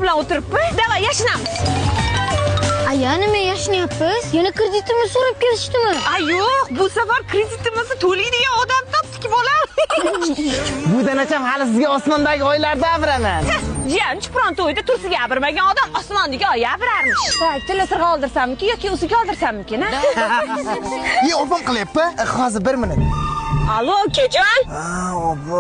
bilan o'tiribmi? Davay, yashinamiz. Aya, nima yashinyapmiz? Yana kreditimizni so'rab kelishdimi? Yo'q, bu safar kreditimizni to'laydigan odam topdik, bolam. Bu danacham hali sizga osmondagi oylarda abiraman. Jiyan, chupron to'yda tursiga gapirmagan odam osmondagi oy gapirarmish. Voy, telefon oldirsamki yoki usiga oldirsammikin, ha? Opam qilyapti. Hozir 1 minut. Alo, ukajon. Opa.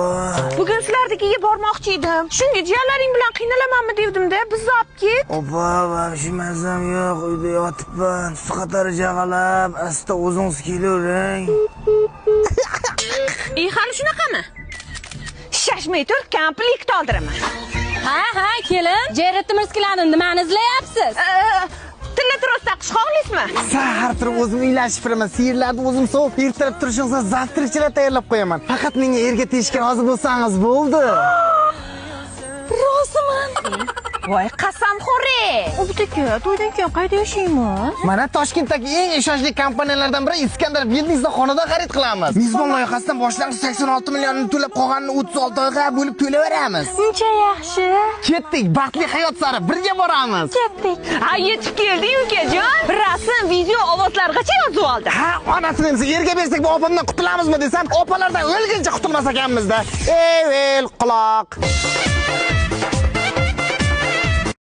Bugun sizlarnikiga bormoqchi edim. Shunga jiyanlaring bilan qiynalamanmi devdim-da, bizni olib ket. Opa, vobshe mazam yo'q, uyda yotibman. Su qatori jag'alab, asta o'zingiz kelavering. Hali shunaqami? Shashmay tur, komplekt oldiraman. Ha, kelin. Jeratimiz kiladin, nimani izlayapsiz? Tilla turib taqish xohlaysizmi? Sahar turib o'zim uylashib turaman. Siyirlarni o'zim sovib ertalab turishingizni zavtirichilar tayyorlab qo'yaman. Faqat menga erga teshishga rozi bo'lsangiz bo'ldi. Roziman. Voy, qasamxo'ri. Obdaka, to'ydan keyin qayerda yashaymiz? Mana Toshkentdagi eng ishonchli kompaniyalardan biri Iskandar Building'da xonadon xarid qilamiz. Mezbon loyihasidan boshlang'ich 86 millionni to'lab qolganini 36 oyga bo'lib to'layveramiz. Uncha yaxshi. Ketdik, baxtli hayot sari birga boramiz. Ketdik. Yetib keldik, ukajon. Rasm, video, ovozlargacha yozib oldim. Onasini emsa erga bersak bu opamdan qutulamizmi desam, opalardan o'lguncha qutulmas ekanmiz-da. Ey, quloq.